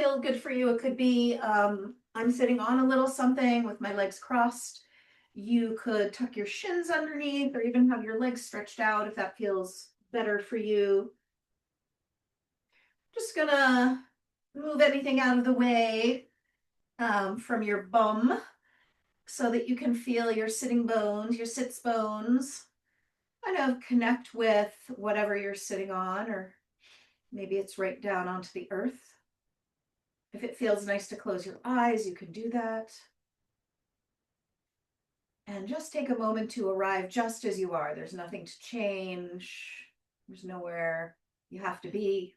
feel good for you. It could be I'm sitting on a little something with my legs crossed. You could tuck your shins underneath or even have your legs stretched out if that feels better for you. Just gonna move anything out of the way from your bum so that you can feel your sitting bones, your sits bones, kind of connect with whatever you're sitting on, or maybe it's right down onto the earth. If it feels nice to close your eyes, you can do that. And just take a moment to arrive just as you are. There's nothing to change. There's nowhere you have to be.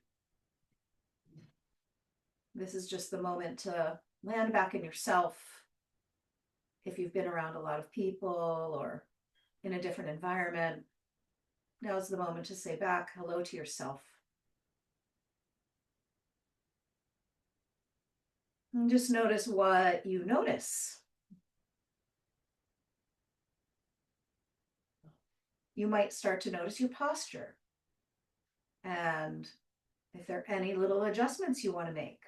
This is just the moment to land back in yourself. If you've been around a lot of people or in a different environment, now's the moment to say back hello to yourself. And just notice what you notice. You might start to notice your posture and if there are any little adjustments you want to make.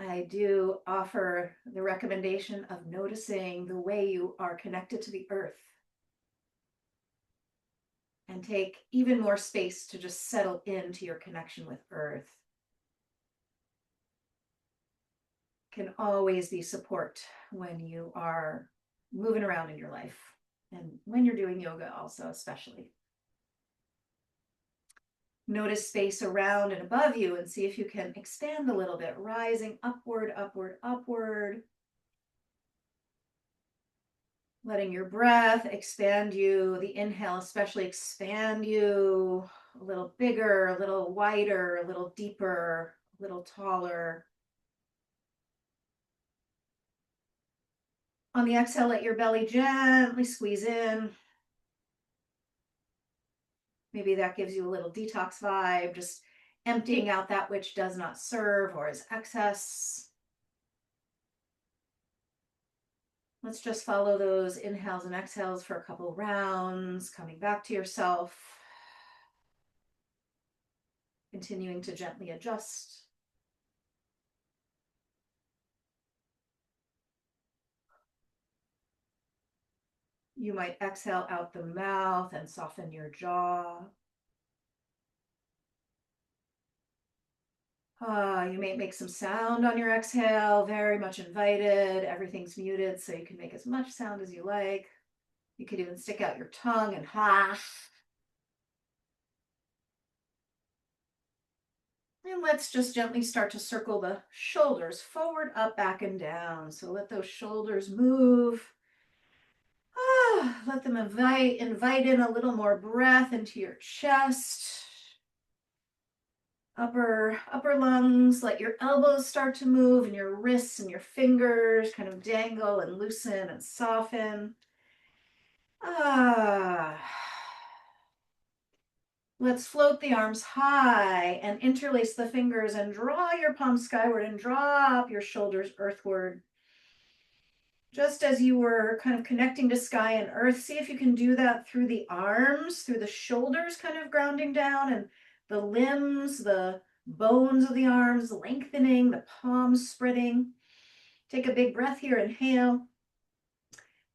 I do offer the recommendation of noticing the way you are connected to the earth and take even more space to just settle into your connection with earth. Can always be support when you are moving around in your life and when you're doing yoga also, especially. Notice space around and above you and see if you can expand a little bit, rising upward, upward, upward. Letting your breath expand you, the inhale especially expand you a little bigger, a little wider, a little deeper, a little taller. On the exhale, let your belly gently squeeze in. Maybe that gives you a little detox vibe, just emptying out that which does not serve or is excess. Let's just follow those inhales and exhales for a couple rounds, coming back to yourself, continuing to gently adjust. You might exhale out the mouth and soften your jaw. You may make some sound on your exhale, very much invited. Everything's muted, so you can make as much sound as you like. You could even stick out your tongue and ha. And let's just gently start to circle the shoulders forward, up, back, and down. So let those shoulders move. Let them invite in a little more breath into your chest. Upper lungs, let your elbows start to move and your wrists and your fingers kind of dangle and loosen and soften. Let's float the arms high and interlace the fingers and draw your palms skyward and drop your shoulders earthward. Just as you were kind of connecting to sky and earth, see if you can do that through the arms, through the shoulders kind of grounding down, and the limbs, the bones of the arms lengthening, the palms spreading. Take a big breath here, inhale.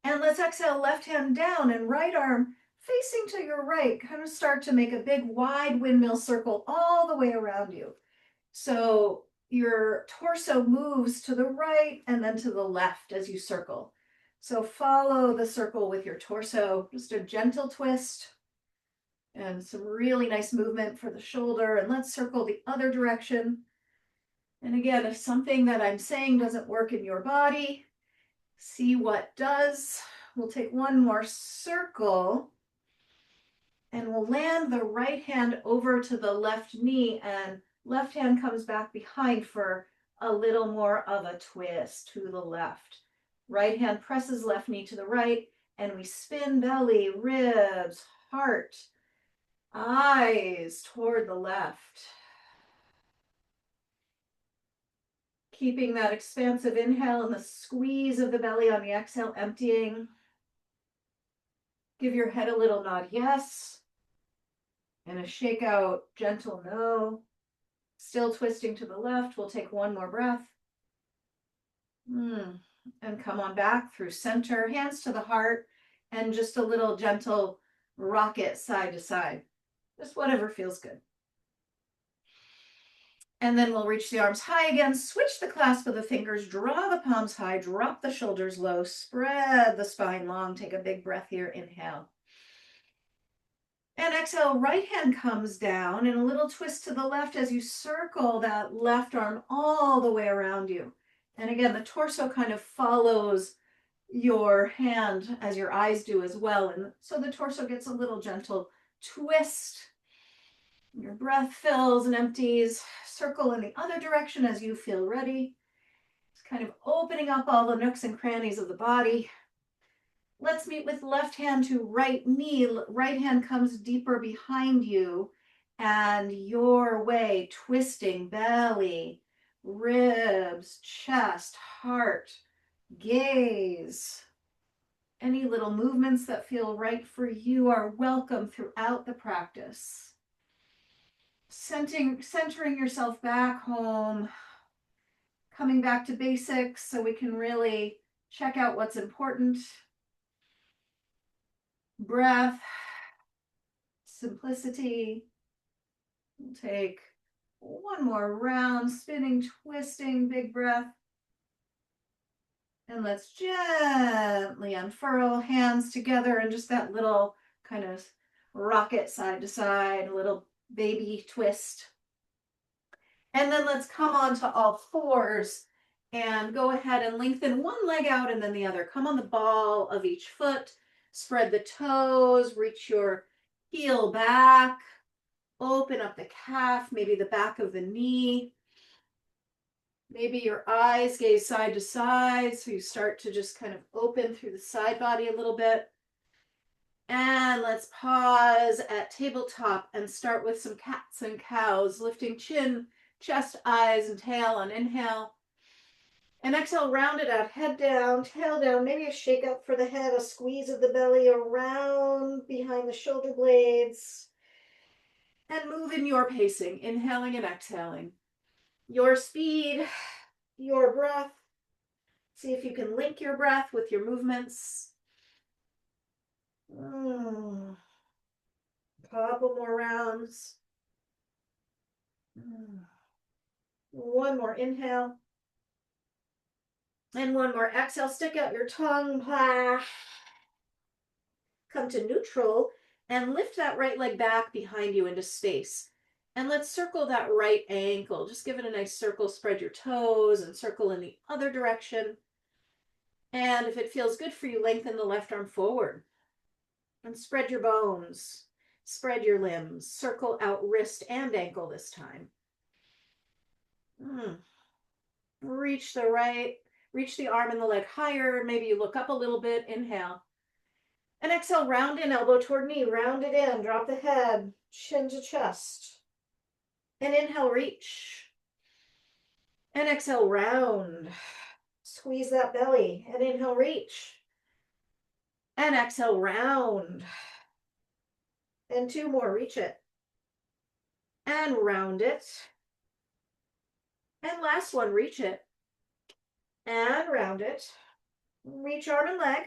And let's exhale, left hand down and right arm facing to your right. Kind of start to make a big wide windmill circle all the way around you. So your torso moves to the right and then to the left as you circle. So follow the circle with your torso, just a gentle twist and some really nice movement for the shoulder. And let's circle the other direction. And again, if something that I'm saying doesn't work in your body, see what does. We'll take one more circle and we'll land the right hand over to the left knee and left hand comes back behind for a little more of a twist to the left. Right hand presses left knee to the right and we spin belly, ribs, heart, eyes toward the left. Keeping that expansive inhale and the squeeze of the belly on the exhale, emptying. Give your head a little nod, yes, and a shake out, gentle no. Still twisting to the left. We'll take one more breath. And come on back through center, hands to the heart, and just a little gentle rocket side to side. Just whatever feels good. And then we'll reach the arms high again, switch the clasp of the fingers, draw the palms high, drop the shoulders low, spread the spine long. Take a big breath here, inhale. And exhale, right hand comes down and a little twist to the left as you circle that left arm all the way around you. And again, the torso kind of follows your hand as your eyes do as well. And so the torso gets a little gentle twist. Your breath fills and empties. Circle in the other direction as you feel ready. It's kind of opening up all the nooks and crannies of the body. Let's meet with left hand to right knee. Right hand comes deeper behind you and your way, twisting belly, ribs, chest, heart, gaze. Any little movements that feel right for you are welcome throughout the practice. Centering yourself back home, coming back to basics so we can really check out what's important. Breath, simplicity. We'll take one more round, spinning, twisting, big breath. And let's gently unfurl, hands together, and just that little kind of rocket side to side, a little baby twist. And then let's come on to all fours and go ahead and lengthen one leg out and then the other. Come on the ball of each foot, spread the toes, reach your heel back, open up the calf, maybe the back of the knee. Maybe your eyes gaze side to side, so you start to just kind of open through the side body a little bit. And let's pause at tabletop and start with some cats and cows, lifting chin, chest, eyes, and tail on inhale. And exhale, round it out, head down, tail down, maybe a shake up for the head, a squeeze of the belly around behind the shoulder blades. And move in your pacing, inhaling and exhaling. Your speed, your breath. See if you can link your breath with your movements. Couple more rounds. One more inhale. And one more exhale. Stick out your tongue. Come to neutral and lift that right leg back behind you into space. And let's circle that right ankle. Just give it a nice circle. Spread your toes and circle in the other direction. And if it feels good for you, lengthen the left arm forward. And spread your bones, spread your limbs, circle out wrist and ankle this time. Reach the arm and the leg higher. Maybe you look up a little bit, inhale. And exhale, round in, elbow toward knee, round it in, drop the head, chin to chest. And inhale, reach. And exhale, round. Squeeze that belly, and inhale, reach. And exhale, round. And two more, reach it. And round it. And last one, reach it. And round it. Reach arm and leg.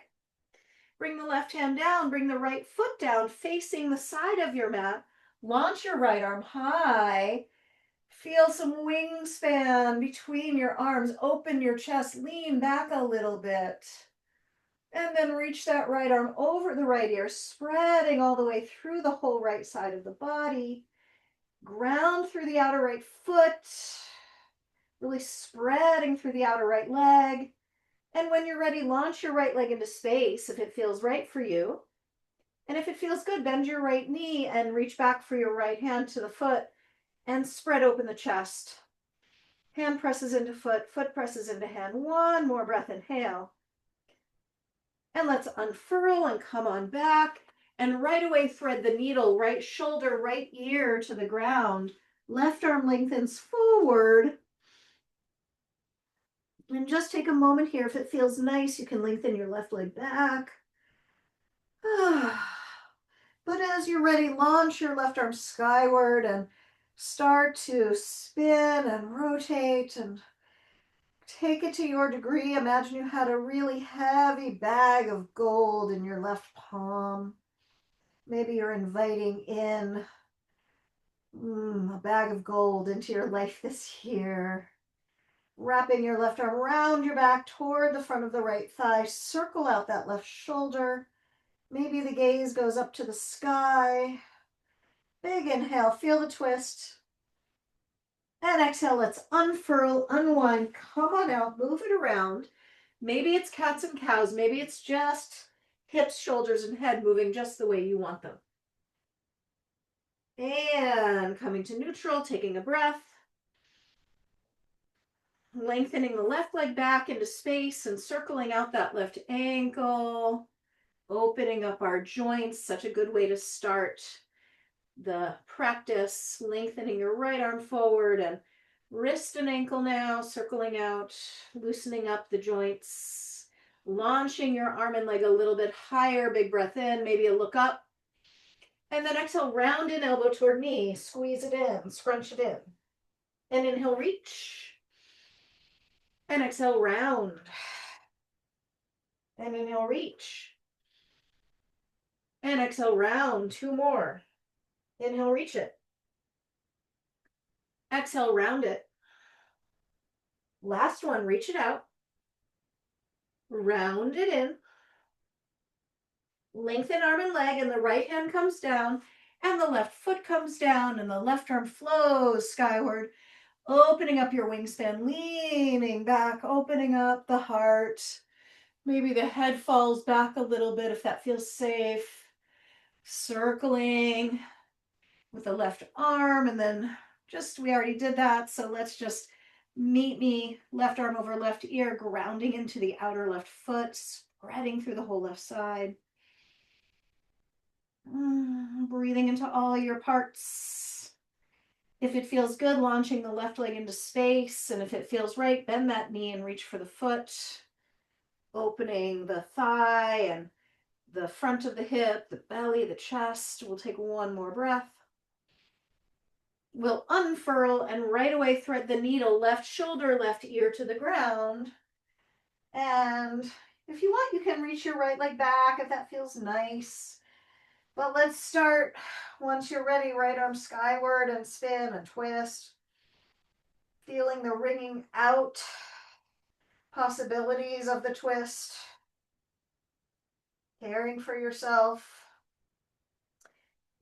Bring the left hand down, bring the right foot down, facing the side of your mat. Launch your right arm high. Feel some wingspan between your arms. Open your chest, lean back a little bit. And then reach that right arm over the right ear, spreading all the way through the whole right side of the body. Ground through the outer right foot, really spreading through the outer right leg. And when you're ready, launch your right leg into space if it feels right for you. And if it feels good, bend your right knee and reach back for your right hand to the foot and spread open the chest. Hand presses into foot, foot presses into hand. One more breath, inhale. And let's unfurl and come on back. And right away, thread the needle, right shoulder, right ear to the ground. Left arm lengthens forward. And just take a moment here. If it feels nice, you can lengthen your left leg back. But as you're ready, launch your left arm skyward and Start to spin and rotate and take it to your degree. Imagine you had a really heavy bag of gold in your left palm. Maybe you're inviting in a bag of gold into your life this year. Wrapping your left arm around your back toward the front of the right thigh. Circle out that left shoulder. Maybe the gaze goes up to the sky. Big inhale, feel the twist. And exhale, let's unfurl, unwind, come on out, move it around. Maybe it's cats and cows. Maybe it's just hips, shoulders, and head moving just the way you want them. And coming to neutral, taking a breath. Lengthening the left leg back into space and circling out that left ankle. Opening up our joints, such a good way to start the practice. Lengthening your right arm forward and wrist and ankle now, circling out, loosening up the joints, launching your arm and leg a little bit higher. Big breath in, maybe a look up. And then exhale, round in, elbow toward knee, squeeze it in, scrunch it in. And inhale, reach. And exhale, round. And inhale, reach. And exhale, round. 2 more. Inhale, reach it. Exhale, round it. Last one, reach it out. Round it in. Lengthen arm and leg, and the right hand comes down, and the left foot comes down, and the left arm flows skyward, opening up your wingspan, leaning back, opening up the heart. Maybe the head falls back a little bit if that feels safe. Circling with the left arm, and then we already did that, so let's just meet me, left arm over left ear, grounding into the outer left foot, spreading through the whole left side. Breathing into all your parts. If it feels good, launching the left leg into space, and if it feels right, bend that knee and reach for the foot. Opening the thigh and the front of the hip, the belly, the chest. We'll take one more breath. We'll unfurl and right away thread the needle, left shoulder, left ear to the ground. And if you want, you can reach your right leg back if that feels nice. But let's start, once you're ready, right arm skyward and spin and twist. Feeling the wringing out possibilities of the twist. Caring for yourself.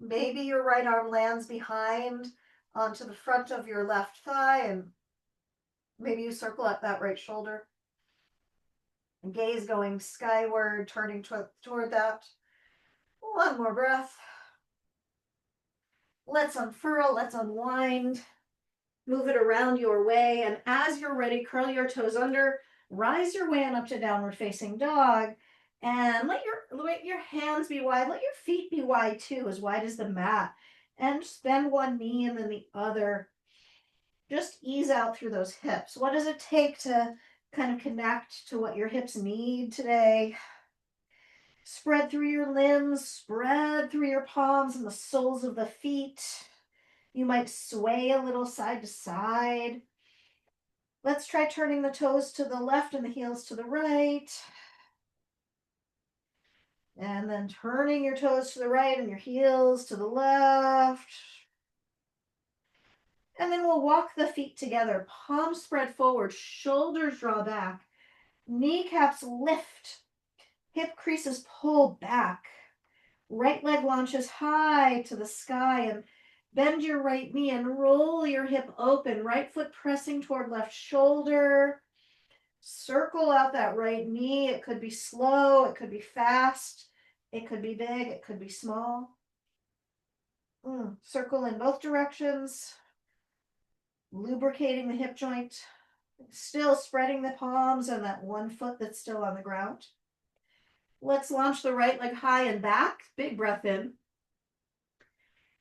Maybe your right arm lands behind onto the front of your left thigh, and maybe you circle up that right shoulder. And gaze going skyward, turning toward that. One more breath. Let's unfurl, let's unwind. Move it around your way, and as you're ready, curl your toes under, rise your way on up to downward facing dog, and let your hands be wide, let your feet be wide too, as wide as the mat, and just bend one knee and then the other. Just ease out through those hips. What does it take to kind of connect to what your hips need today? Spread through your limbs, spread through your palms and the soles of the feet. You might sway a little side to side. Let's try turning the toes to the left and the heels to the right. And then turning your toes to the right and your heels to the left. And then we'll walk the feet together. Palms spread forward, shoulders draw back, kneecaps lift, hip creases pull back. Right leg launches high to the sky, and bend your right knee and roll your hip open. Right foot pressing toward left shoulder. Circle out that right knee. It could be slow, it could be fast, it could be big, it could be small. Circle in both directions. Lubricating the hip joint. Still spreading the palms and that one foot that's still on the ground. Let's launch the right leg high and back. Big breath in.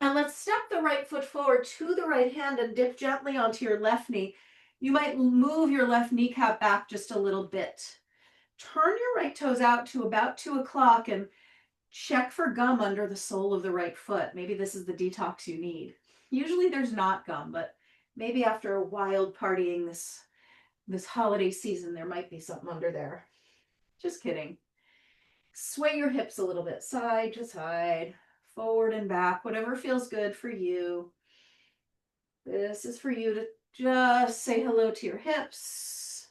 And let's step the right foot forward to the right hand and dip gently onto your left knee. You might move your left kneecap back just a little bit. Turn your right toes out to about 2 o'clock and check for gum under the sole of the right foot. Maybe this is the detox you need. Usually there's not gum, but maybe after a wild partying this holiday season, there might be something under there. Just kidding. Sway your hips a little bit, side to side, forward and back, whatever feels good for you. This is for you to just say hello to your hips.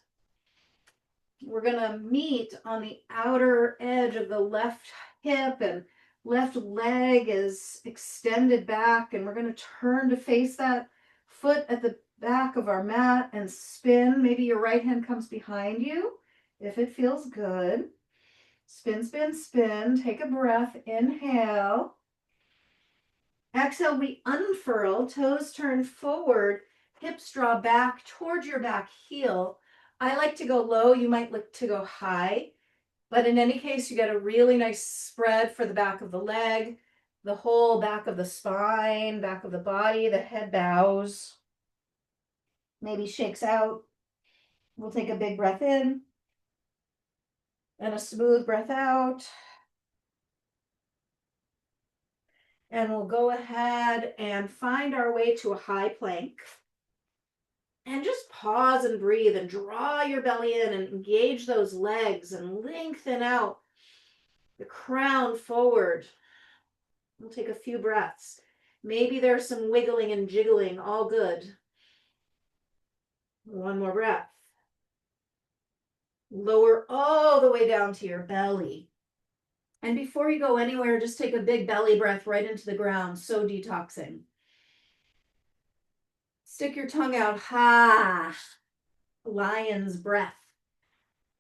We're going to meet on the outer edge of the left hip, and left leg is extended back, and we're going to turn to face that foot at the back of our mat and spin. Maybe your right hand comes behind you if it feels good. Spin, spin, spin. Take a breath. Inhale. Exhale, we unfurl, toes turn forward, hips draw back towards your back heel. I like to go low, you might like to go high, but in any case, you get a really nice spread for the back of the leg, the whole back of the spine, back of the body, the head bows, maybe shakes out. We'll take a big breath in and a smooth breath out. And we'll go ahead and find our way to a high plank. And just pause and breathe and draw your belly in and engage those legs and lengthen out the crown forward. We'll take a few breaths. Maybe there's some wiggling and jiggling, all good. One more breath. Lower all the way down to your belly. And before you go anywhere, just take a big belly breath right into the ground, so detoxing. Stick your tongue out, ha, lion's breath.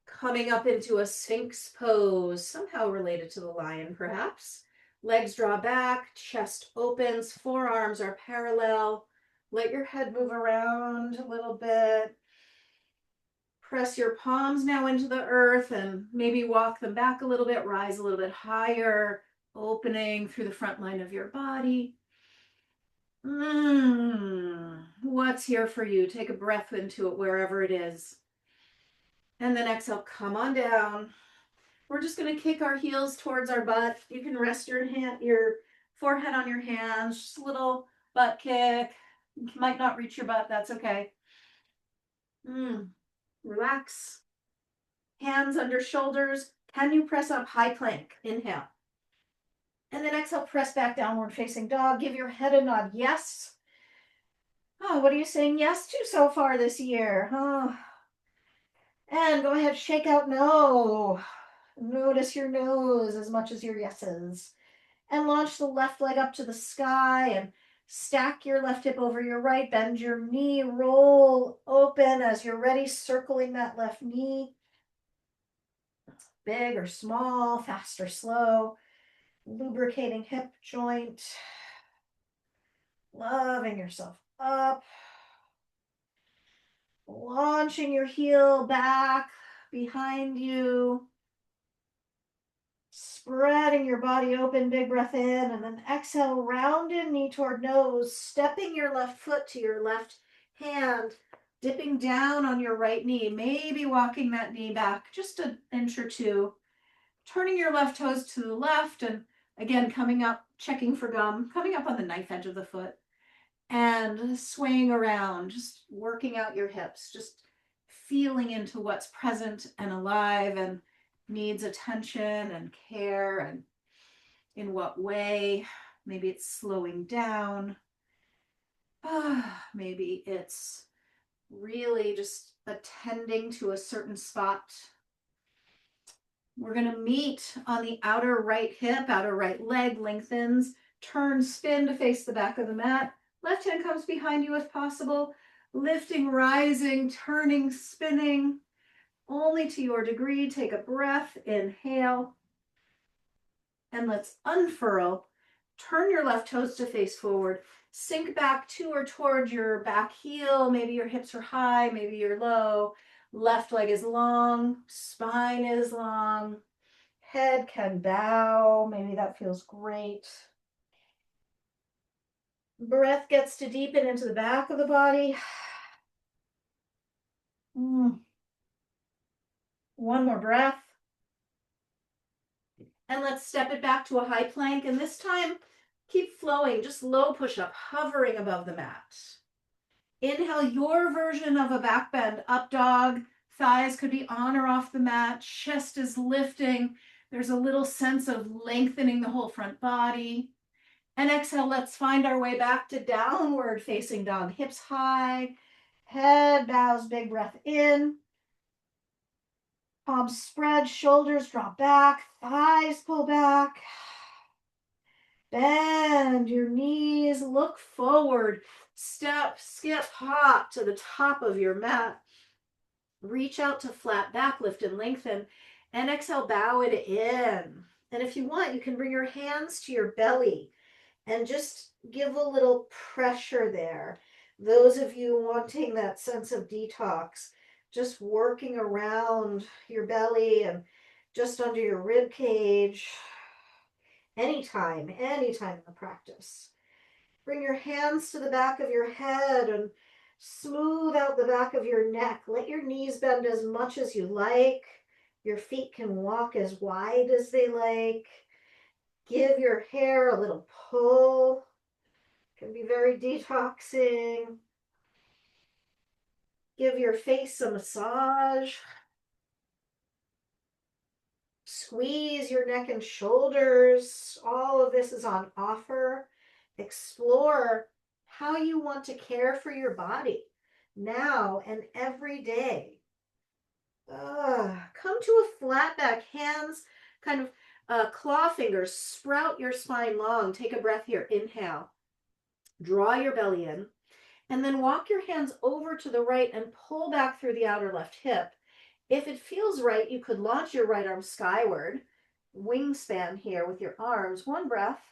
Coming up into a sphinx pose, somehow related to the lion perhaps. Legs draw back, chest opens, forearms are parallel. Let your head move around a little bit. Press your palms now into the earth and maybe walk them back a little bit, rise a little bit higher, opening through the front line of your body. What's here for you? Take a breath into it wherever it is. And then exhale, come on down. We're just going to kick our heels towards our butt. You can rest your forehead on your hands, just a little butt kick. You might not reach your butt, that's okay. Relax. Hands under shoulders. Can you press up high plank? Inhale. And then exhale, press back downward facing dog. Give your head a nod. Yes. Oh, what are you saying yes to so far this year? Oh. And go ahead, shake out no. Notice your no's as much as your yeses. And launch the left leg up to the sky and stack your left hip over your right. Bend your knee, roll open as you're ready, circling that left knee. Big or small, fast or slow. Lubricating hip joint. Loving yourself up. Launching your heel back behind you. Spreading your body open, big breath in, and then exhale, rounded knee toward nose, stepping your left foot to your left hand, dipping down on your right knee, maybe walking that knee back just an inch or two, turning your left toes to the left, and again, coming up, checking for gum, coming up on the knife edge of the foot, and swaying around, just working out your hips, just feeling into what's present and alive and needs attention and care, and in what way. Maybe it's slowing down. Maybe it's really just attending to a certain spot. We're going to meet on the outer right hip, outer right leg lengthens, turn, spin to face the back of the mat. Left hand comes behind you if possible, lifting, rising, turning, spinning. Only to your degree. Take a breath, inhale, and let's unfurl. Turn your left toes to face forward. Sink back to or towards your back heel. Maybe your hips are high, maybe you're low. Left leg is long, spine is long. Head can bow, maybe that feels great. Breath gets to deepen into the back of the body. One more breath. And let's step it back to a high plank. And this time, Keep flowing, just low push-up, hovering above the mat. Inhale your version of a back bend, up dog. Thighs could be on or off the mat. Chest is lifting. There's a little sense of lengthening the whole front body. And exhale, let's find our way back to downward facing dog. Hips high, head bows, big breath in. Palms spread, shoulders drop back, thighs pull back. Bend your knees, look forward. Step, skip, hop to the top of your mat. Reach out to flat back, lift and lengthen. And exhale, bow it in. And if you want, you can bring your hands to your belly and just give a little pressure there. Those of you wanting that sense of detox, just working around your belly and just under your rib cage. Anytime in the practice. Bring your hands to the back of your head and smooth out the back of your neck. Let your knees bend as much as you like. Your feet can walk as wide as they like. Give your hair a little pull. It can be very detoxing. Give your face a massage. Squeeze your neck and shoulders. All of this is on offer. Explore how you want to care for your body now and every day. Come to a flat back, hands kind of claw fingers, sprout your spine long. Take a breath here. Inhale. Draw your belly in. And then walk your hands over to the right and pull back through the outer left hip. If it feels right, you could launch your right arm skyward, wingspan here with your arms. One breath.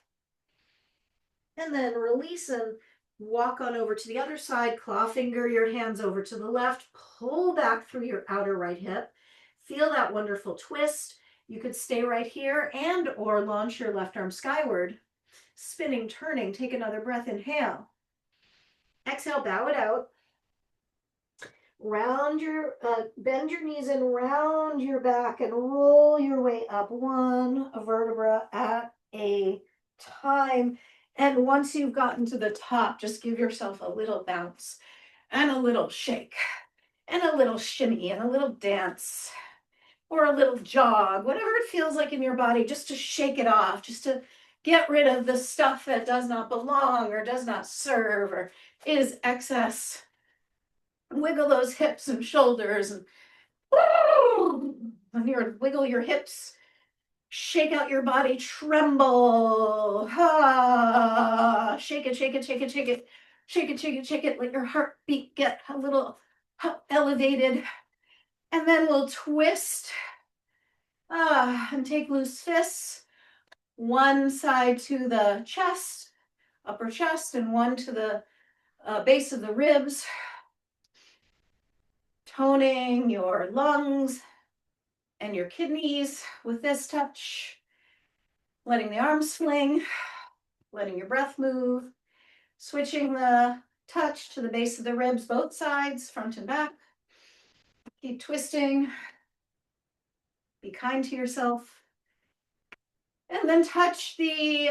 And then release and walk on over to the other side. Claw finger your hands over to the left. Pull back through your outer right hip. Feel that wonderful twist. You could stay right here and or launch your left arm skyward. Spinning, turning. Take another breath. Inhale. Exhale, bow it out. Round your, bend your knees and round your back and roll your way up one vertebra at a time. And once you've gotten to the top, just give yourself a little bounce and a little shake and a little shimmy and a little dance or a little jog, whatever it feels like in your body, just to shake it off, just to get rid of the stuff that does not belong or does not serve or is excess. Wiggle those hips and shoulders and wiggle your hips, shake out your body, tremble, shake it, shake it, shake it, shake it, shake it, shake it, shake it, let your heartbeat get a little elevated. And then we'll twist and take loose fists, one side to the chest, upper chest, and one to the base of the ribs. Toning your lungs and your kidneys with this touch, letting the arms fling, letting your breath move, switching the touch to the base of the ribs, both sides, front and back. Keep twisting. Be kind to yourself. And then touch the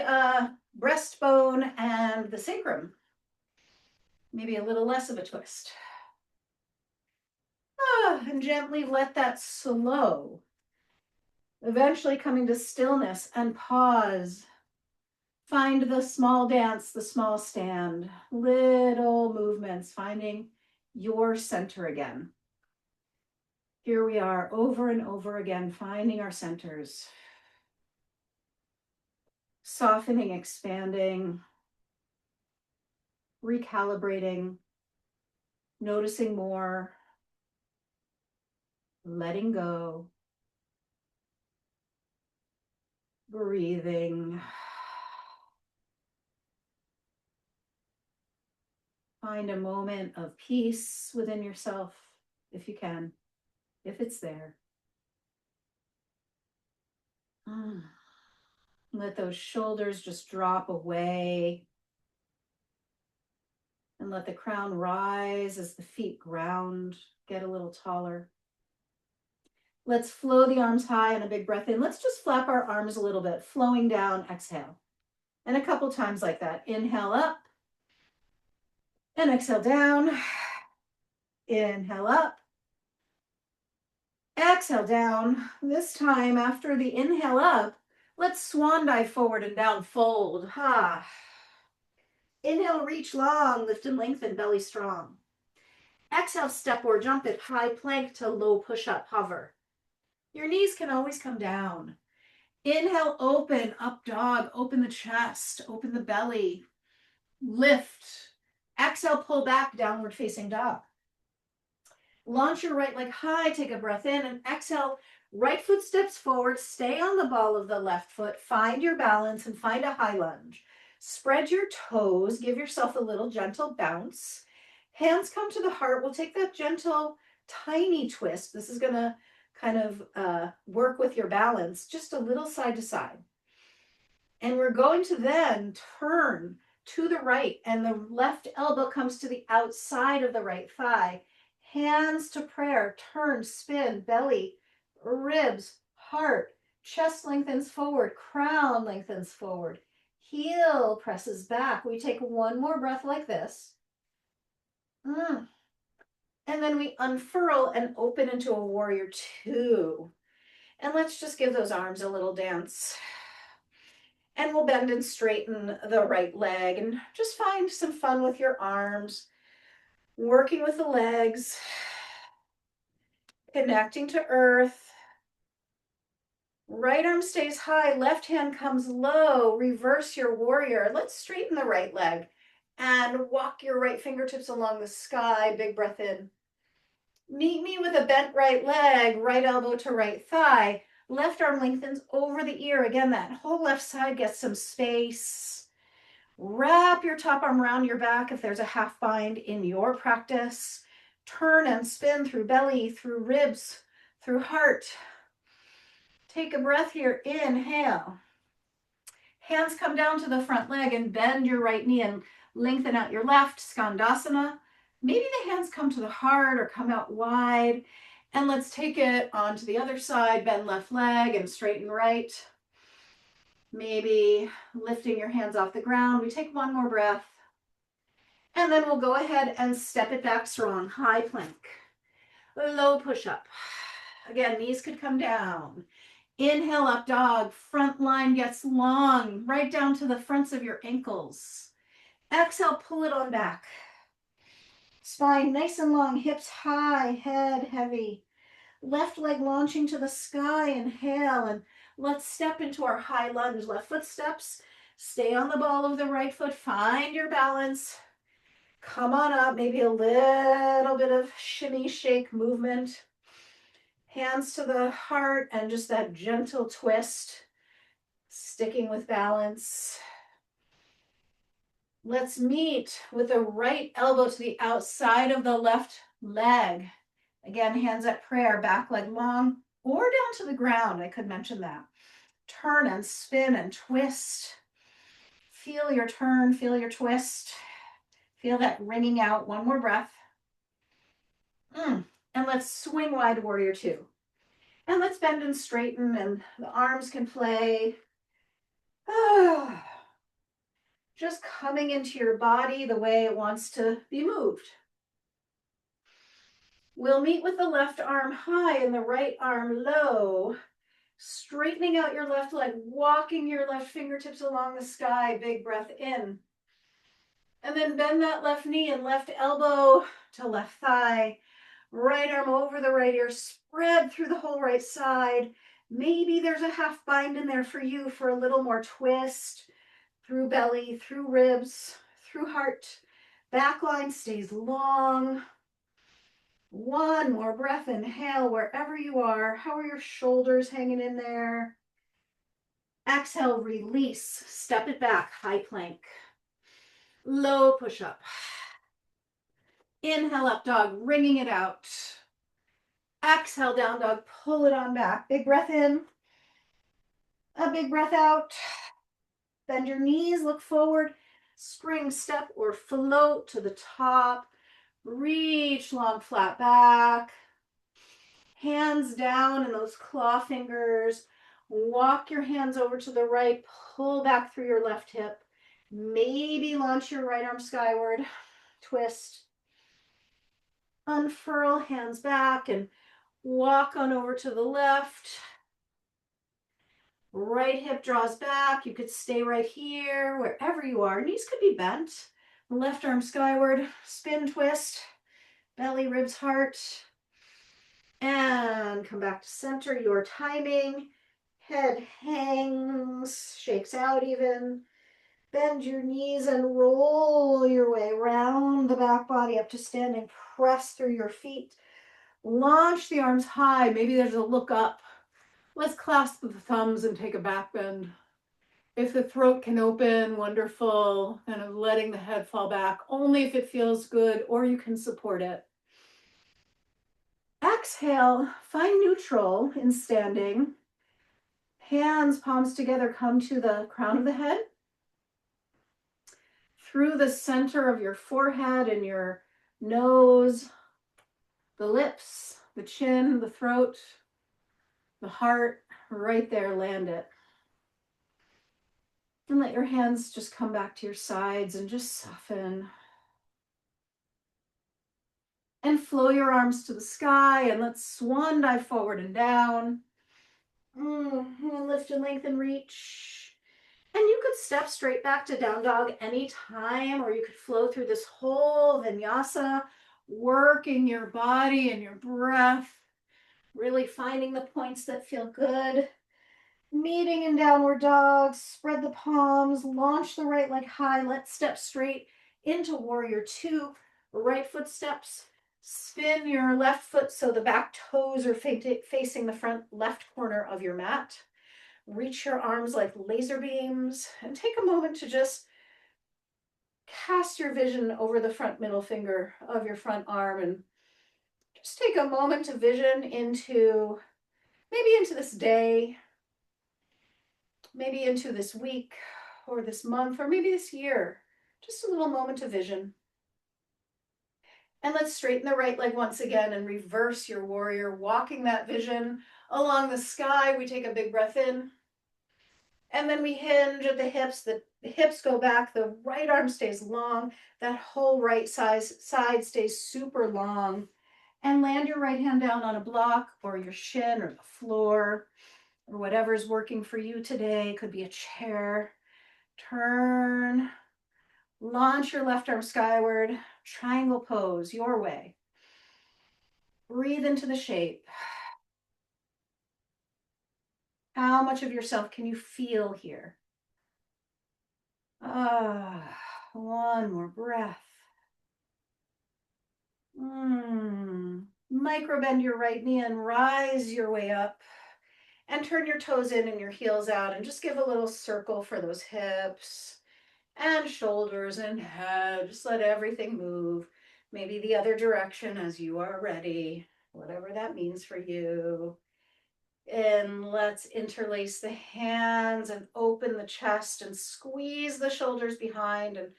breastbone and the sacrum. Maybe a little less of a twist. And gently let that slow. Eventually coming to stillness and pause. Find the small dance, the small stand, little movements, finding your center again. Here we are over and over again, finding our centers. Softening, expanding, recalibrating, noticing more, letting go, breathing. Find a moment of peace within yourself, if you can, if it's there. Let those shoulders just drop away. And let the crown rise as the feet ground, get a little taller. Let's flow the arms high and a big breath in. Let's just flap our arms a little bit, flowing down, exhale. And a couple times like that. Inhale up and exhale down. Inhale up. Exhale down. This time after the inhale up, let's swan dive forward and down, fold. Ha. Inhale, reach long, lift and lengthen, belly strong. Exhale, step or jump it, high plank to low push-up, hover. Your knees can always come down. Inhale, open, up dog, open the chest, open the belly, lift. Exhale, pull back, downward facing dog. Launch your right leg high, take a breath in, and exhale, right foot steps forward, stay on the ball of the left foot, find your balance and find a high lunge. Spread your toes, give yourself a little gentle bounce. Hands come to the heart. We'll take that gentle, tiny twist. This is gonna kind of work with your balance, just a little side to side. And we're going to then turn to the right, and the left elbow comes to the outside of the right thigh. Hands to prayer, turn, spin, belly, ribs, heart, chest lengthens forward, crown lengthens forward, heel presses back. We take one more breath like this. And then we unfurl and open into a warrior two. And let's just give those arms a little dance. And we'll bend and straighten the right leg and just find some fun with your arms, working with the legs, connecting to earth. Right arm stays high, left hand comes low, reverse your warrior. Let's straighten the right leg and walk your right fingertips along the sky, big breath in. Meet me with a bent right leg, right elbow to right thigh. Left arm lengthens over the ear. Again, that whole left side gets some space. Wrap your top arm around your back if there's a half bind in your practice. Turn and spin through belly, through ribs, through heart. Take a breath here. Inhale. Hands come down to the front leg and bend your right knee and lengthen out your left, Skandasana. Maybe the hands come to the heart or come out wide. And let's take it onto the other side, bend left leg and straighten right. Maybe lifting your hands off the ground. We take one more breath. And then we'll go ahead and step it back strong. High plank, low push-up. Again, knees could come down. Inhale, up dog. Front line gets long, right down to the fronts of your ankles. Exhale, pull it on back. Spine nice and long, hips high, head heavy. Left leg launching to the sky. Inhale, and let's step into our high lunge. Left foot steps. Stay on the ball of the right foot. Find your balance. Come on up, maybe a little bit of shimmy, shake movement. Hands to the heart and just that gentle twist, sticking with balance. Let's meet with the right elbow to the outside of the left leg. Again, hands at prayer, back leg long or down to the ground. I could mention that. Turn and spin and twist. Feel your turn, feel your twist. Feel that ringing out. One more breath. And let's swing wide warrior two. And let's bend and straighten, and the arms can play. Just coming into your body the way it wants to be moved. We'll meet with the left arm high and the right arm low. Straightening out your left leg, walking your left fingertips along the sky. Big breath in. And then bend that left knee and left elbow to left thigh. Right arm over the right ear, spread through the whole right side. Maybe there's a half bind in there for you for a little more twist. Through belly, through ribs, through heart. Back line stays long. One more breath. Inhale wherever you are. How are your shoulders hanging in there? Exhale, release. Step it back, high plank. Low push-up. Inhale, up dog, wringing it out. Exhale, down dog, pull it on back. Big breath in. A big breath out. Bend your knees, look forward. Spring step or float to the top. Reach long, flat back. Hands down in those claw fingers. Walk your hands over to the right, pull back through your left hip. Maybe launch your right arm skyward, twist. Unfurl, hands back, and walk on over to the left. Right hip draws back. You could stay right here, wherever you are. Knees could be bent. Left arm skyward, spin, twist, belly, ribs, heart. And come back to center, your timing. Head hangs, shakes out even. Bend your knees and roll your way around the back body up to standing. Press through your feet. Launch the arms high. Maybe there's a look up. Let's clasp the thumbs and take a back bend. If the throat can open, wonderful. Kind of letting the head fall back, only if it feels good or you can support it. Exhale, find neutral in standing. Hands, palms together, come to the crown of the head. Through the center of your forehead and your nose, the lips, the chin, the throat, the heart, right there, land it. And let your hands just come back to your sides and just soften. And flow your arms to the sky and let's swan dive forward and down. And lift and lengthen, reach. And you could step straight back to down dog anytime, or you could flow through this whole vinyasa, working your body and your breath, really finding the points that feel good. Meeting in downward dog, spread the palms, launch the right leg high. Let's step straight into warrior two. Right foot steps. Spin your left foot so the back toes are facing the front left corner of your mat. Reach your arms like laser beams and take a moment to just cast your vision over the front middle finger of your front arm and just take a moment to vision into maybe into this day, maybe into this week or this month or maybe this year. Just a little moment of vision. And let's straighten the right leg once again and reverse your warrior, walking that vision along the sky. We take a big breath in. And then we hinge at the hips. The hips go back. The right arm stays long. That whole right side stays super long. And land your right hand down on a block or your shin or the floor or whatever's working for you today. Could be a chair. Turn. Launch your left arm skyward. Triangle pose, your way. Breathe into the shape. How much of yourself can you feel here? One more breath. Micro bend your right knee and rise your way up. And turn your toes in and your heels out and just give a little circle for those hips and shoulders and head. Just let everything move. Maybe the other direction as you are ready, whatever that means for you. And let's interlace the hands and open the chest and squeeze the shoulders behind and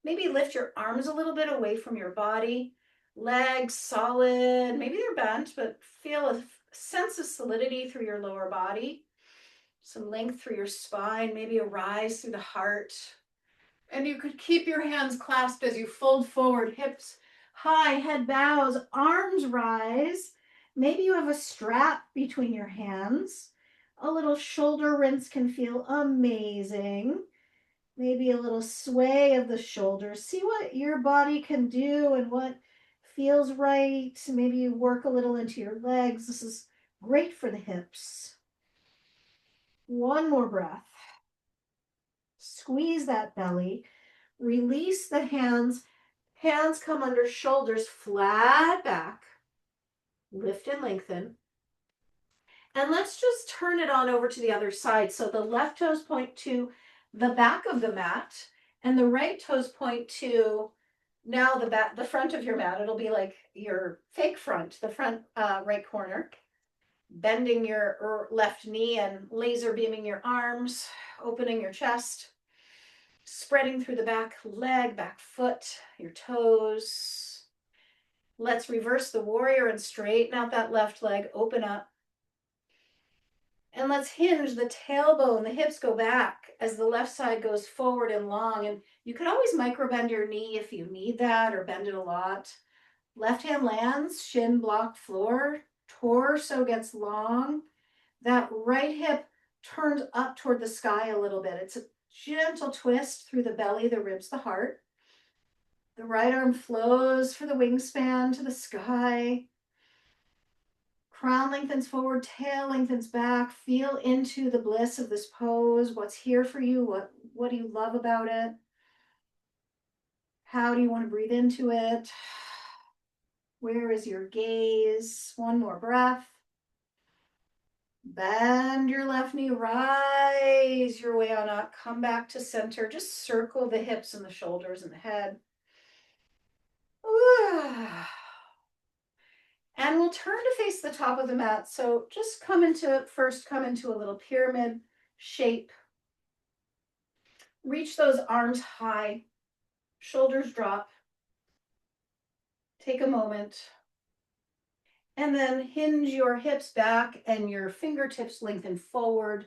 maybe lift your arms a little bit away from your body. Legs solid, maybe they're bent, but feel a sense of solidity through your lower body. Some length through your spine, maybe a rise through the heart. And you could keep your hands clasped as you fold forward, hips high, head bows, arms rise. Maybe you have a strap between your hands. A little shoulder rinse can feel amazing. Maybe a little sway of the shoulders. See what your body can do and what feels right. Maybe you work a little into your legs. This is great for the hips. One more breath. Squeeze that belly. Release the hands. Hands come under shoulders, flat back. Lift and lengthen. And let's just turn it on over to the other side. So the left toes point to the back of the mat and the right toes point to now the front of your mat. It'll be like your fake front, the front right corner. Bending your left knee and laser beaming your arms, opening your chest, spreading through the back leg, back foot, your toes. Let's reverse the warrior and straighten out that left leg, open up. And let's hinge the tailbone, the hips go back as the left side goes forward and long. And you could always micro bend your knee if you need that or bend it a lot. Left hand lands, shin block floor, torso gets long. That right hip turns up toward the sky a little bit. It's a gentle twist through the belly, the ribs, the heart. The right arm flows for the wingspan to the sky. Crown lengthens forward, tail lengthens back. Feel into the bliss of this pose. What's here for you? What do you love about it? How do you want to breathe into it? Where is your gaze? One more breath. Bend your left knee, rise your way on up, come back to center. Just circle the hips and the shoulders and the head. And we'll turn to face the top of the mat. So just come into a little pyramid shape. Reach those arms high, shoulders drop. Take a moment. And then hinge your hips back and your fingertips lengthen forward.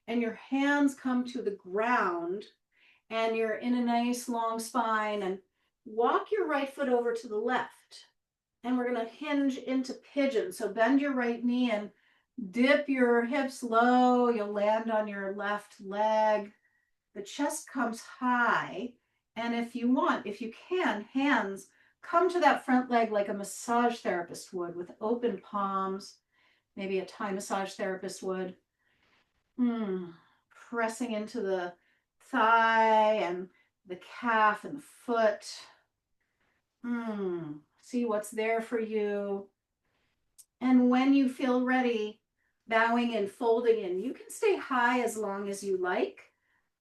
And your hands come to the ground. And you're in a nice long spine. And walk your right foot over to the left. And we're going to hinge into pigeon. So bend your right knee and dip your hips low. You'll land on your left leg. The chest comes high. And if you want, if you can, hands come to that front leg like a massage therapist would with open palms, maybe a Thai massage therapist would. Pressing into the thigh and the calf and the foot. See what's there for you. And when you feel ready, bowing and folding in, you can stay high as long as you like.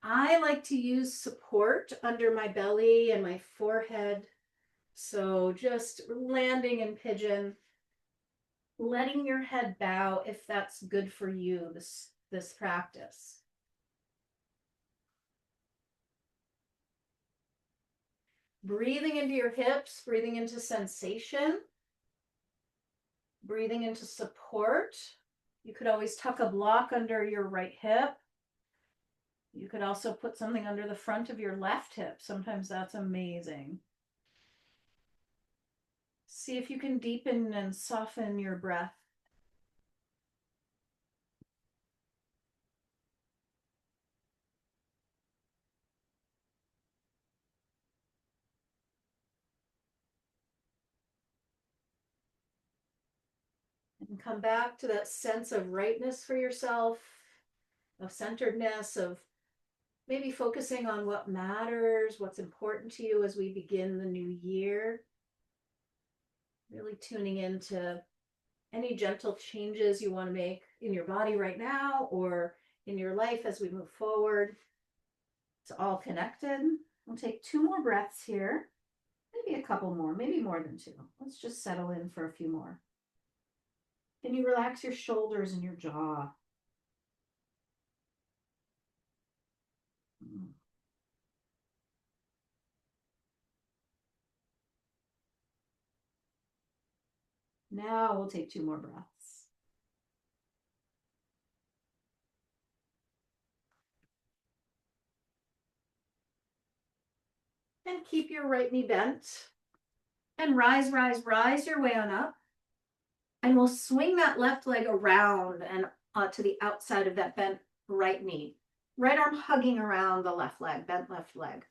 I like to use support under my belly and my forehead. So just landing in pigeon, letting your head bow if that's good for you, this practice. Breathing into your hips, breathing into sensation, breathing into support. You could always tuck a block under your right hip. You could also put something under the front of your left hip. Sometimes that's amazing. See if you can deepen and soften your breath. And come back to that sense of rightness for yourself, of centeredness, of maybe focusing on what matters, what's important to you as we begin the new year. Really tuning into any gentle changes you want to make in your body right now or in your life as we move forward. It's all connected. We'll take 2 more breaths here. Maybe a couple more, maybe more than 2. Let's just settle in for a few more. Can you relax your shoulders and your jaw? Now we'll take 2 more breaths. And keep your right knee bent. And rise, rise, rise your way on up. And we'll swing that left leg around and to the outside of that bent right knee. Right arm hugging around the left leg, bent left leg.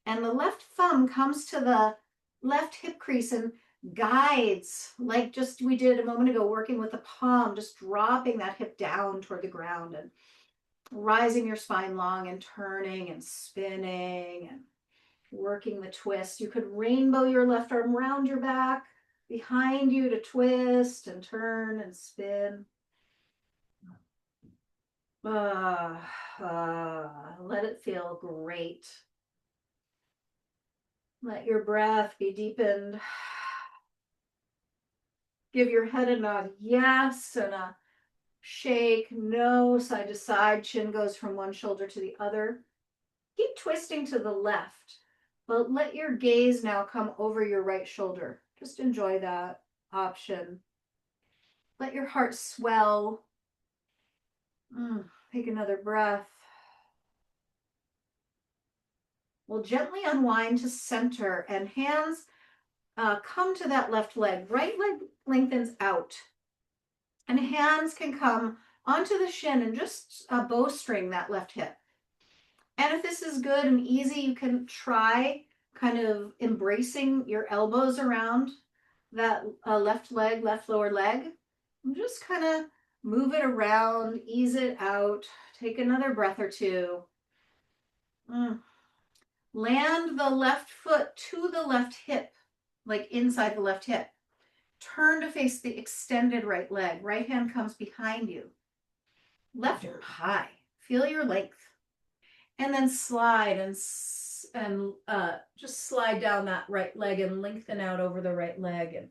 And the left thumb comes to the left hip crease and guides, like just we did a moment ago, working with the palm, just dropping that hip down toward the ground and rising your spine long and turning and spinning and working the twist. You could rainbow your left arm around your back, behind you to twist and turn and spin. Let it feel great. Let your breath be deepened. Give your head a nod yes and a shake no, side to side. Chin goes from one shoulder to the other. Keep twisting to the left, but let your gaze now come over your right shoulder. Just enjoy that option. Let your heart swell. Take another breath. We'll gently unwind to center and hands come to that left leg. Right leg lengthens out. And hands can come onto the shin and just bowstring that left hip. And if this is good and easy, you can try kind of embracing your elbows around that left leg, left lower leg. And just kind of move it around, ease it out. Take another breath or two. Land the left foot to the left hip, like inside the left hip. Turn to face the extended right leg. Right hand comes behind you. Left arm high. Feel your length. And then slide and just slide down that right leg and lengthen out over the right leg and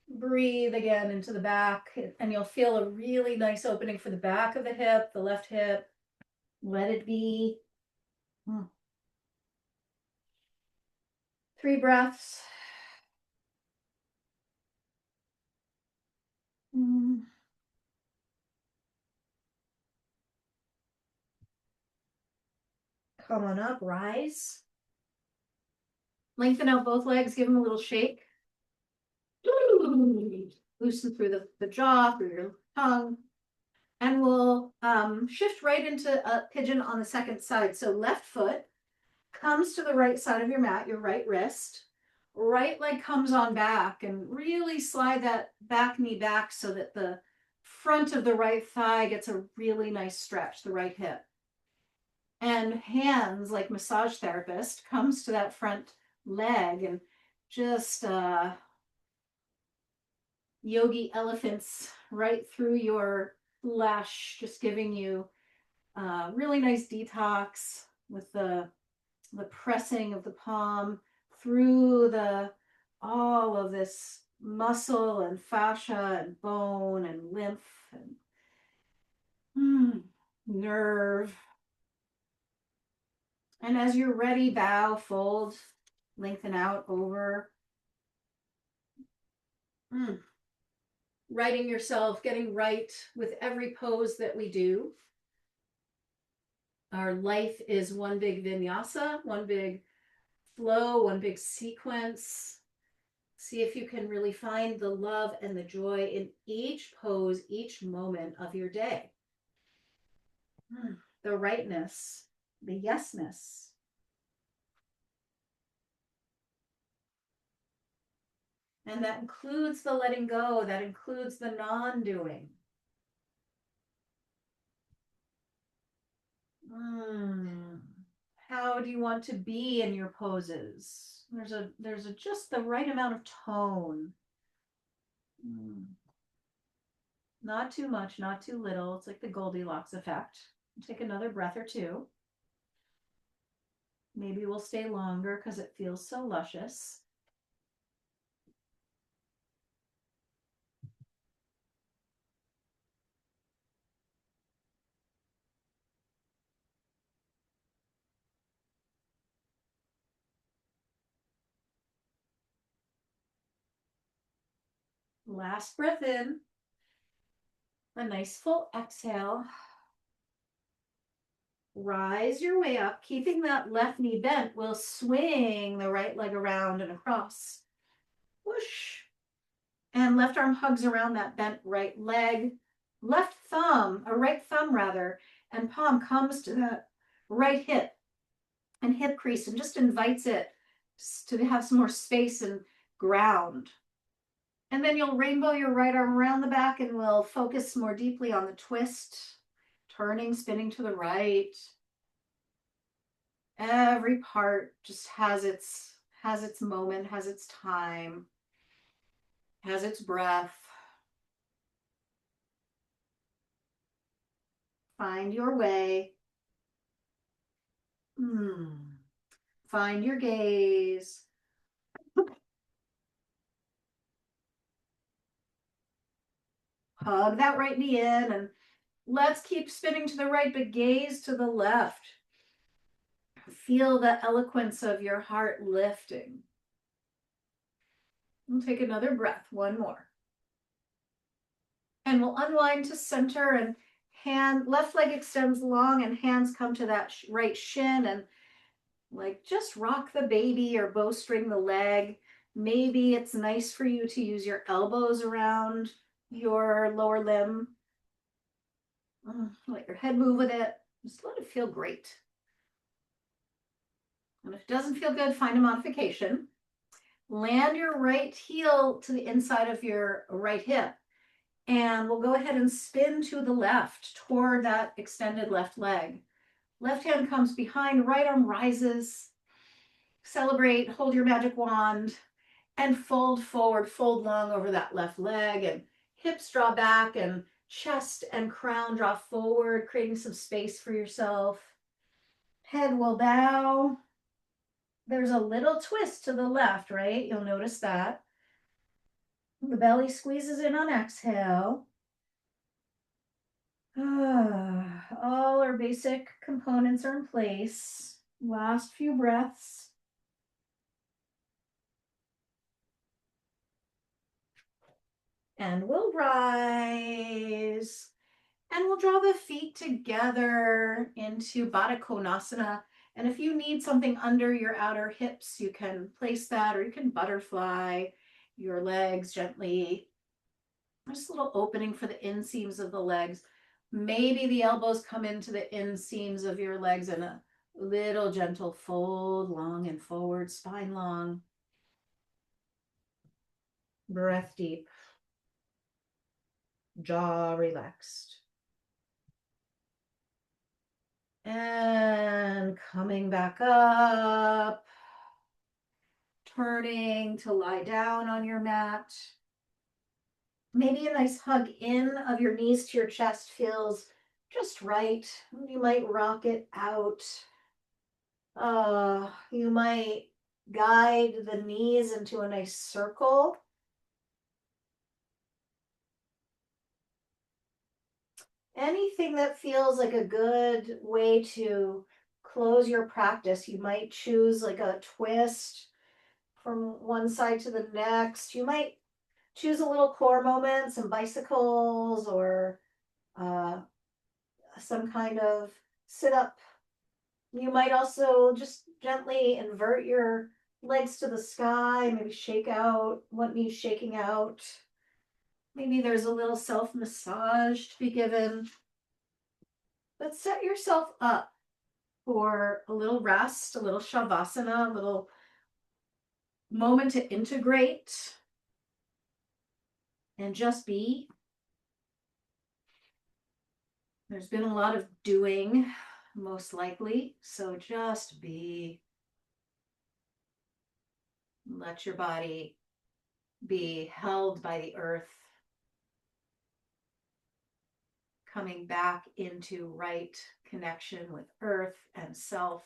breathe again into the back. And you'll feel a really nice opening for the back of the hip, the left hip. Let it be. 3 breaths. Come on up, rise. Lengthen out both legs, give them a little shake. Loosen through the jaw, through your tongue. And we'll shift right into a pigeon on the second side. So left foot comes to the right side of your mat, your right wrist. Right leg comes on back and really slide that back knee back so that the front of the right thigh gets a really nice stretch, the right hip. And hands, like massage therapist, comes to that front leg and just yogi elephants right through your flesh, just giving you really nice detox with the pressing of the palm through all of this muscle and fascia and bone and lymph and nerve. And as you're ready, bow, fold, lengthen out over. Righting yourself, getting right with every pose that we do. Our life is one big vinyasa, one big flow, one big sequence. See if you can really find the love and the joy in each pose, each moment of your day. The rightness, the yesness. And that includes the letting go, that includes the non-doing. How do you want to be in your poses? There's a just the right amount of tone. Not too much, not too little. It's like the Goldilocks effect. Take another breath or two. Maybe we'll stay longer because it feels so luscious. Last breath in. A nice full exhale. Rise your way up, keeping that left knee bent. We'll swing the right leg around and across. Whoosh. And left arm hugs around that bent right leg. Left thumb, or right thumb rather, and palm comes to that right hip and hip crease and just invites it to have some more space and ground. And then you'll rainbow your right arm around the back and we'll focus more deeply on the twist, turning, spinning to the right. Every part just has its moment, has its time, has its breath. Find your way. Find your gaze. Hug that right knee in and let's keep spinning to the right, but gaze to the left. Feel the eloquence of your heart lifting. We'll take another breath, one more. And we'll unwind to center and left leg extends long and hands come to that right shin, and like just rock the baby or bowstring the leg. Maybe it's nice for you to use your elbows around your lower limb. Let your head move with it. Just let it feel great. And if it doesn't feel good, find a modification. Land your right heel to the inside of your right hip. And we'll go ahead and spin to the left toward that extended left leg. Left hand comes behind, right arm rises. Celebrate, hold your magic wand, and fold forward, fold long over that left leg, and hips draw back, and chest and crown draw forward, creating some space for yourself. Head will bow. There's a little twist to the left, right? You'll notice that. The belly squeezes in on exhale. All our basic components are in place. Last few breaths. And we'll rise. And we'll draw the feet together into Baddha Konasana. And if you need something under your outer hips, you can place that, or you can butterfly your legs gently. Just a little opening for the inseams of the legs. Maybe the elbows come into the inseams of your legs, and a little gentle fold long and forward, spine long. Breath deep. Jaw relaxed. And coming back up, turning to lie down on your mat. Maybe a nice hug in of your knees to your chest feels just right. You might rock it out. You might guide the knees into a nice circle. Anything that feels like a good way to close your practice. You might choose like a twist from one side to the next. You might choose a little core moment, some bicycles, or some kind of sit up. You might also just gently invert your legs to the sky, maybe shake out what needs shaking out. Maybe there's a little self massage to be given. But set yourself up for a little rest, a little shavasana, a little moment to integrate and just be. There's been a lot of doing, most likely, so just be. Let your body be held by the earth, coming back into right connection with earth and self.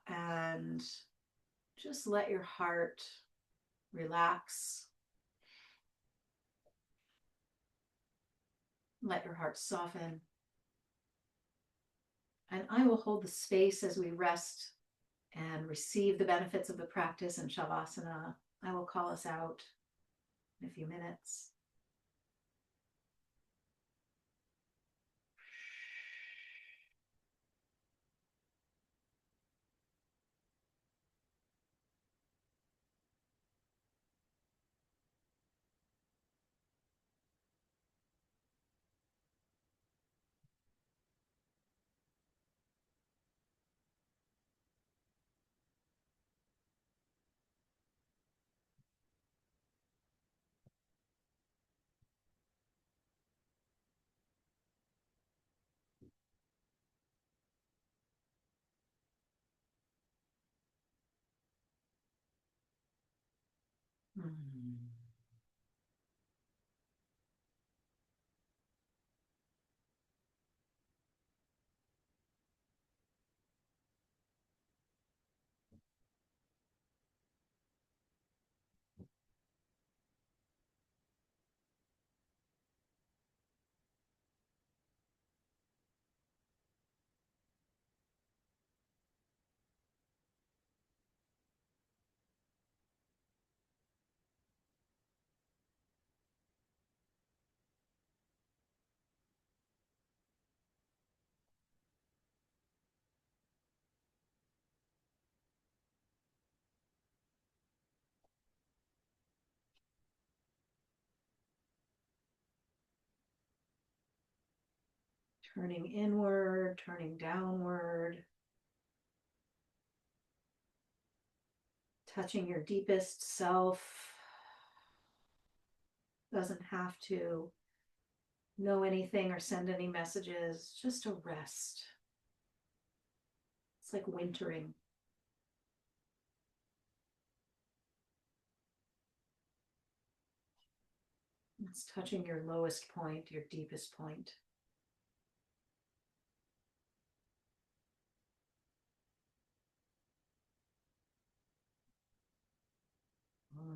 And just let your heart relax. Let your heart soften. And I will hold the space as we rest and receive the benefits of the practice in Shavasana. I will call us out in a few minutes. Mm. Turning inward, turning downward. Touching your deepest self. Doesn't have to know anything or send any messages, just a rest. It's like wintering. It's touching your lowest point, your deepest point.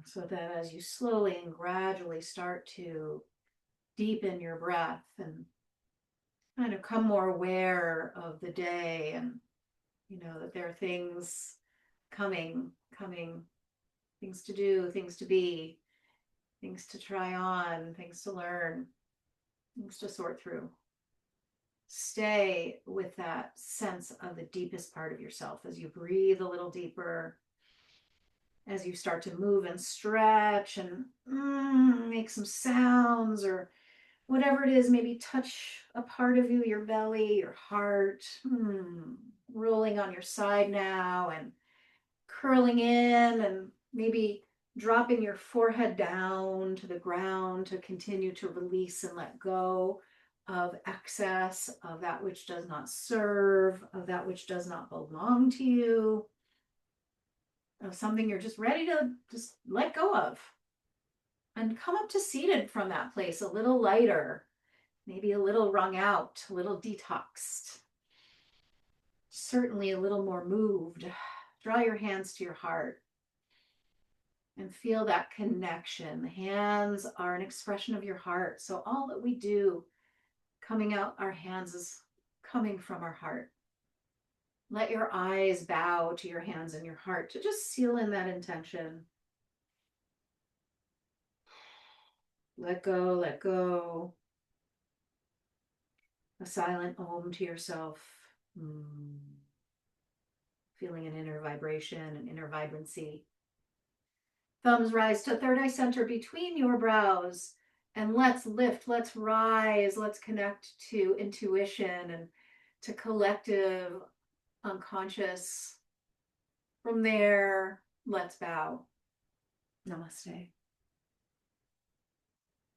So that as you slowly and gradually start to deepen your breath and kind of come more aware of the day, and that there are things coming, things to do, things to be, things to try on, things to learn, things to sort through. Stay with that sense of the deepest part of yourself as you breathe a little deeper, as you start to move and stretch and make some sounds or whatever it is, maybe touch a part of you, your belly, your heart, rolling on your side now and curling in and maybe dropping your forehead down to the ground to continue to release and let go of excess, of that which does not serve, of that which does not belong to you, of something you're just ready to just let go of. And come up to seated from that place, a little lighter, maybe a little wrung out, a little detoxed, certainly a little more moved. Draw your hands to your heart and feel that connection. The hands are an expression of your heart. So all that we do coming out our hands is coming from our heart. Let your eyes bow to your hands and your heart to just seal in that intention. Let go, let go. A silent om to yourself. Feeling an inner vibration, an inner vibrancy. Thumbs rise to third eye center between your brows. And let's lift, let's rise, let's connect to intuition and to collective unconscious. From there, let's bow. Namaste.